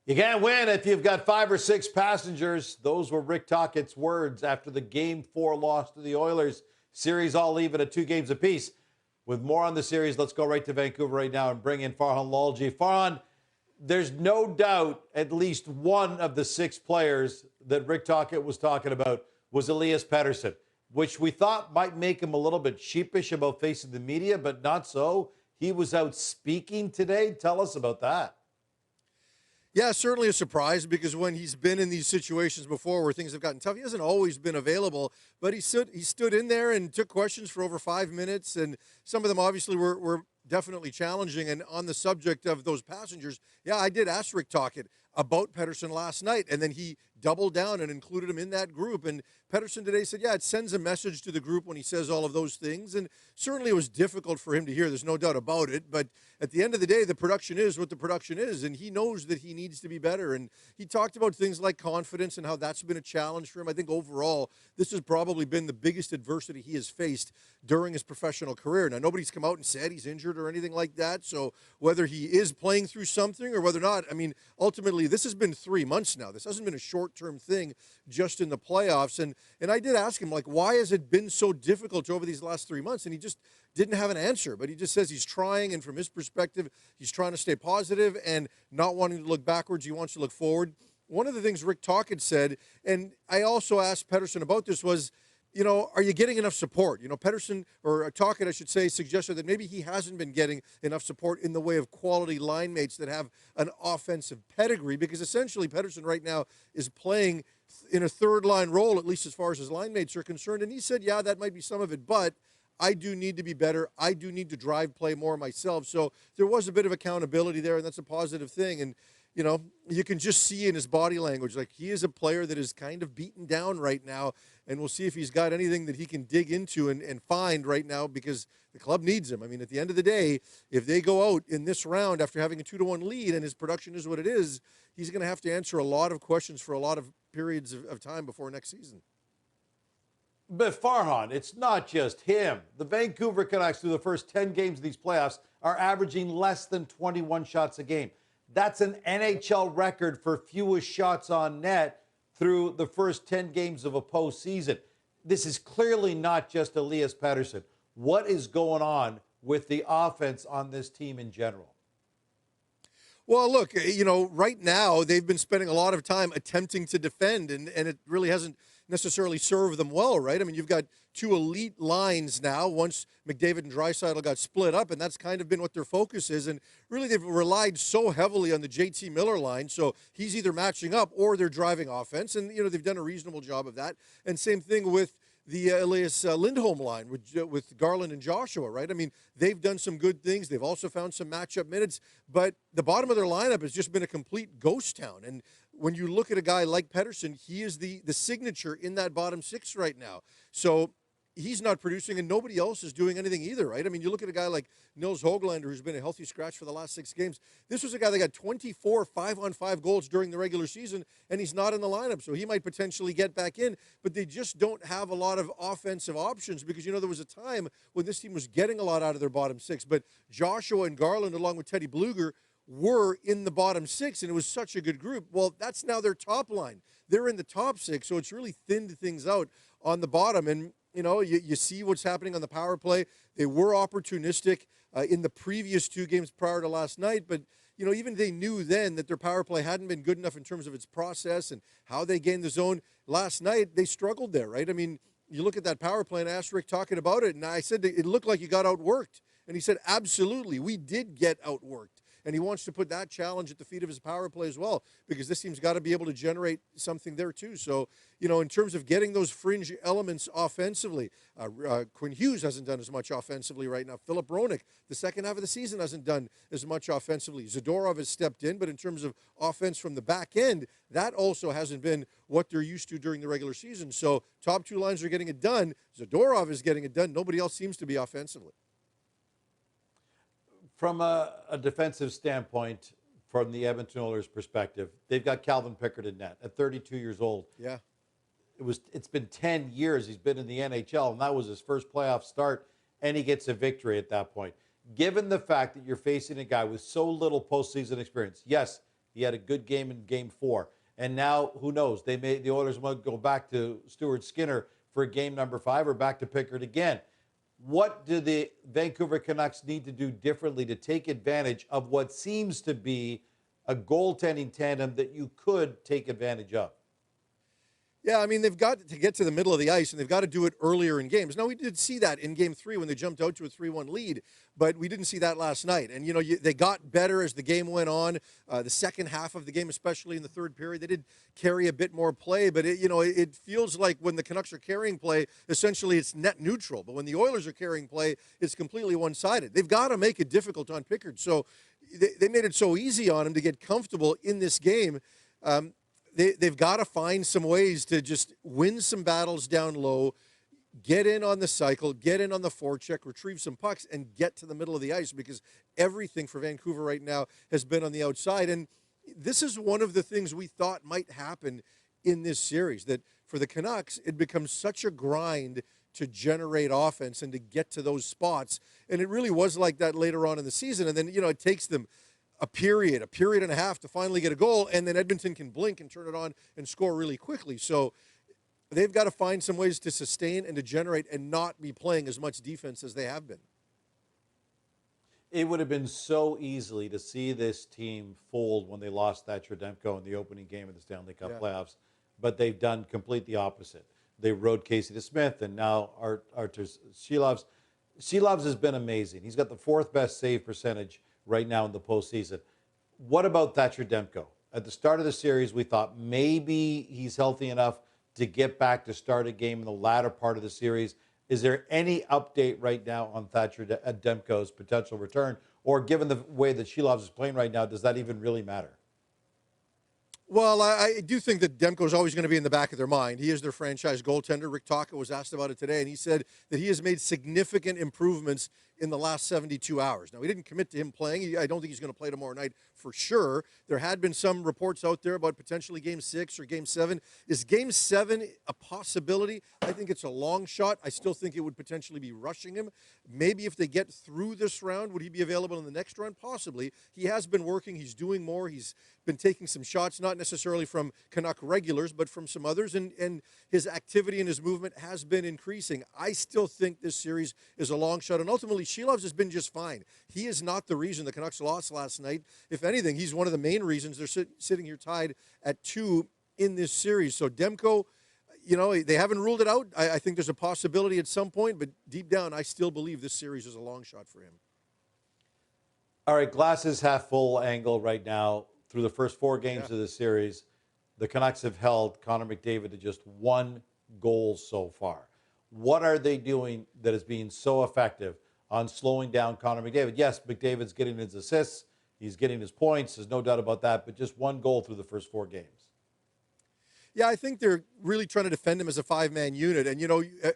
You can't win if you've got 5 or 6 passengers. Those were Rick Tocchet's words after the Game 4 loss to the Oilers. Series all even at 2 games apiece. With more on the series, let's go right to Vancouver right now and bring in Farhan Lalji. Farhan, there's no doubt at least one of the 6 players that Rick Tocchet was talking about was Elias Pettersson, which we thought might make him a little bit sheepish about facing the media, but not so. He was out speaking today. Tell us about that. Yeah, certainly a surprise because when he's been in these situations before where things have gotten tough, he hasn't always been available, but he stood in there and took questions for over 5 minutes, and some of them obviously were definitely challenging. And on the subject of those passengers, yeah, I did ask Rick Tocchet about Pettersson last night, and then he doubled down and included him in that group. And Pettersson today said, yeah, it sends a message to the group when he says all of those things. And certainly it was difficult for him to hear. There's no doubt about it. But at the end of the day, the production is what the production is. And he knows that he needs to be better. And he talked about things like confidence and how that's been a challenge for him. I think overall, this has probably been the biggest adversity he has faced during his professional career. Now, nobody's come out and said he's injured or anything like that. So whether he is playing through something or whether not, I mean, ultimately, this has been 3 months now. This hasn't been a short-term thing just in the playoffs. And I did ask him, like, why has it been so difficult over these last 3 months? And he just didn't have an answer. But he just says he's trying, and from his perspective, he's trying to stay positive and not wanting to look backwards. He wants to look forward. One of the things Rick Tocchet said, and I also asked Pettersson about this, was, you know, are you getting enough support? You know, Pettersson, or Tocchet, I should say, suggested that maybe he hasn't been getting enough support in the way of quality line mates that have an offensive pedigree, because essentially Pettersson right now is playing in a third-line role, at least as far as his line mates are concerned. And he said, yeah, that might be some of it, but I do need to be better. I do need to drive play more myself. So there was a bit of accountability there, and that's a positive thing. And you know, you can just see in his body language, like he is a player that is kind of beaten down right now, and we'll see if he's got anything that he can dig into and find right now, because the club needs him. I mean, at the end of the day, if they go out in this round after having a 2-1 lead and his production is what it is, he's going to have to answer a lot of questions for a lot of periods of time before next season. But Farhan, it's not just him. The Vancouver Canucks, through the first 10 games of these playoffs, are averaging less than 21 shots a game. That's an NHL record for fewest shots on net through the first 10 games of a postseason. This is clearly not just Elias Pettersson. What is going on with the offense on this team in general? Well, look, you know, right now they've been spending a lot of time attempting to defend, and it really hasn't necessarily served them well, right? I mean, you've got 2 elite lines now once McDavid and Draisaitl got split up, and that's kind of been what their focus is. And really, they've relied so heavily on the JT Miller line, so he's either matching up or they're driving offense, and, you know, they've done a reasonable job of that. And same thing with the Elias Lindholm line with Garland and Joshua, right? I mean, they've done some good things. They've also found some matchup minutes, but the bottom of their lineup has just been a complete ghost town. And when you look at a guy like Pettersson, he is the signature in that bottom 6 right now. So he's not producing, and nobody else is doing anything either, right? I mean, you look at a guy like Nils Höglander, who's been a healthy scratch for the last 6 games. This was a guy that got 24 5-on-5 goals during the regular season, and he's not in the lineup, so he might potentially get back in, but they just don't have a lot of offensive options because, you know, there was a time when this team was getting a lot out of their bottom 6, but Joshua and Garland, along with Teddy Bluger, were in the bottom 6, and it was such a good group. Well, that's now their top line. They're in the top 6, so it's really thinned things out on the bottom. And, you know, you see what's happening on the power play. They were opportunistic in the previous 2 games prior to last night, but, you know, even they knew then that their power play hadn't been good enough in terms of its process and how they gained the zone. Last night, they struggled there, right? I mean, you look at that power play, and I asked Rick talking about it, and I said it looked like you got outworked. And he said, absolutely, we did get outworked. And he wants to put that challenge at the feet of his power play as well, because this team's got to be able to generate something there too. So, you know, in terms of getting those fringe elements offensively, Quinn Hughes hasn't done as much offensively right now. Philip Roenick, the second half of the season, hasn't done as much offensively. Zadorov has stepped in, but in terms of offense from the back end, that also hasn't been what they're used to during the regular season. So top 2 lines are getting it done. Zadorov is getting it done. Nobody else seems to be offensively. From a defensive standpoint, from the Edmonton Oilers' perspective, they've got Calvin Pickard in net at 32 years old. Yeah. It's been 10 years he's been in the NHL, and that was his first playoff start, and he gets a victory at that point. Given the fact that you're facing a guy with so little postseason experience, yes, He had a good game in Game 4. And now, who knows? The Oilers might go back to Stuart Skinner for game number 5 or back to Pickard again. What do the Vancouver Canucks need to do differently to take advantage of what seems to be a goaltending tandem that you could take advantage of? Yeah, I mean, they've got to get to the middle of the ice, and they've got to do it earlier in games. Now, we did see that in Game 3 when they jumped out to a 3-1 lead, but we didn't see that last night. And, they got better as the game went on. The second half of the game, especially in the third period, they did carry a bit more play, but, it feels like when the Canucks are carrying play, essentially it's net neutral. But when the Oilers are carrying play, it's completely one-sided. They've got to make it difficult on Pickard. So they made it so easy on him to get comfortable in this game. They've got to find some ways to just win some battles down low, get in on the cycle, get in on the forecheck, retrieve some pucks, and get to the middle of the ice, because everything for Vancouver right now has been on the outside. And this is one of the things we thought might happen in this series, that for the Canucks, it becomes such a grind to generate offense and to get to those spots. And it really was like that later on in the season. And then, it takes them a period and a half to finally get a goal, and then Edmonton can blink and turn it on and score really quickly. So they've got to find some ways to sustain and to generate and not be playing as much defense as they have been. It would have been so easily to see this team fold when they lost Thatcher Demco in the opening game of the Stanley Cup playoffs, but they've done complete the opposite. They rode Casey DeSmith, and now Artur Silovs. Silovs has been amazing. He's got the 4th best save percentage right now in the postseason. What about Thatcher Demco? At the start of the series, we thought maybe he's healthy enough to get back to start a game in the latter part of the series. Is there any update right now on Thatcher Demco's potential return? Or given the way that Silovs is playing right now, does that even really matter? Well, I do think that Demko is always going to be in the back of their mind. He is their franchise goaltender. Rick Tocchet was asked about it today, and he said that he has made significant improvements in the last 72 hours. Now, he didn't commit to him playing. I don't think he's going to play tomorrow night for sure. There had been some reports out there about potentially Game 6 or Game 7. Is Game 7 a possibility? I think it's a long shot. I still think it would potentially be rushing him. Maybe if they get through this round, would he be available in the next round? Possibly. He has been working. He's doing more. He's been taking some shots, not necessarily from Canuck regulars, but from some others, and his activity and his movement has been increasing. I still think this series is a long shot, and ultimately, Silovs has been just fine. He is not the reason the Canucks lost last night. If anything, he's one of the main reasons they're sitting here tied at 2 in this series. So Demko, they haven't ruled it out. I think there's a possibility at some point, but deep down, I still believe this series is a long shot for him. All right, glass is half full angle right now. Through the first 4 games of the series, the Canucks have held Connor McDavid to just 1 goal so far. What are they doing that is being so effective on slowing down Connor McDavid? Yes, McDavid's getting his assists. He's getting his points. There's no doubt about that. But just 1 goal through the first 4 games. Yeah, I think they're really trying to defend him as a 5-man unit. And,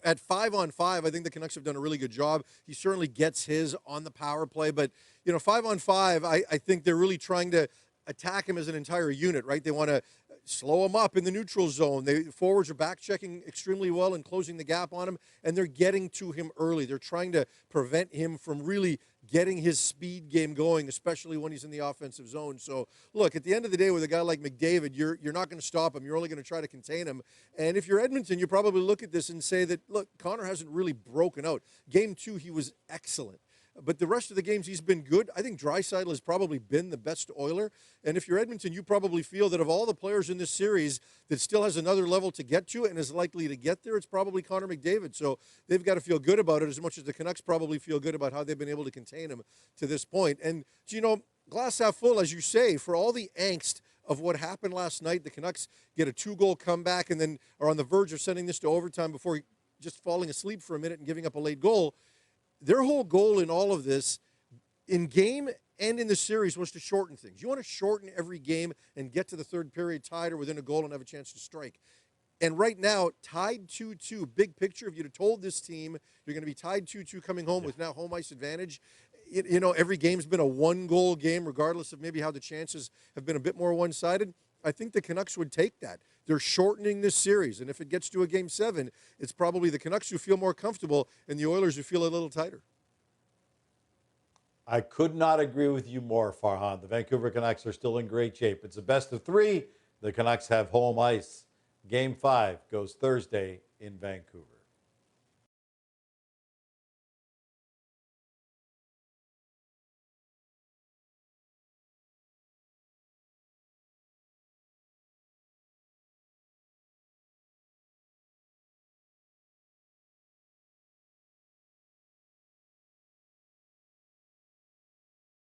at 5-on-5, I think the Canucks have done a really good job. He certainly gets his on the power play. But, 5-on-5, I think they're really trying to attack him as an entire unit, right? They want to slow him up in the neutral zone. The forwards are back checking extremely well and closing the gap on him, and they're getting to him early. They're trying to prevent him from really getting his speed game going, especially when he's in the offensive zone. So, look, at the end of the day, with a guy like McDavid, you're not going to stop him. You're only going to try to contain him. And if you're Edmonton, you probably look at this and say that, look, Connor hasn't really broken out. Game 2, he was excellent. But the rest of the games, he's been good. I think Draisaitl has probably been the best Oiler. And if you're Edmonton, you probably feel that of all the players in this series that still has another level to get to and is likely to get there, it's probably Connor McDavid. So they've got to feel good about it as much as the Canucks probably feel good about how they've been able to contain him to this point. And, glass half full, as you say, for all the angst of what happened last night, the Canucks get a 2-goal comeback and then are on the verge of sending this to overtime before just falling asleep for a minute and giving up a late goal. Their whole goal in all of this, in game and in the series, was to shorten things. You want to shorten every game and get to the third period tied or within a goal and have a chance to strike. And right now, tied 2-2, big picture, if you'd have told this team you're going to be tied 2-2 coming home with now home ice advantage, every game's been a 1-goal game, regardless of maybe how the chances have been a bit more one-sided. I think the Canucks would take that. They're shortening this series, and if it gets to a Game 7, it's probably the Canucks who feel more comfortable and the Oilers who feel a little tighter. I could not agree with you more, Farhan. The Vancouver Canucks are still in great shape. It's a best of three. The Canucks have home ice. Game 5 goes Thursday in Vancouver.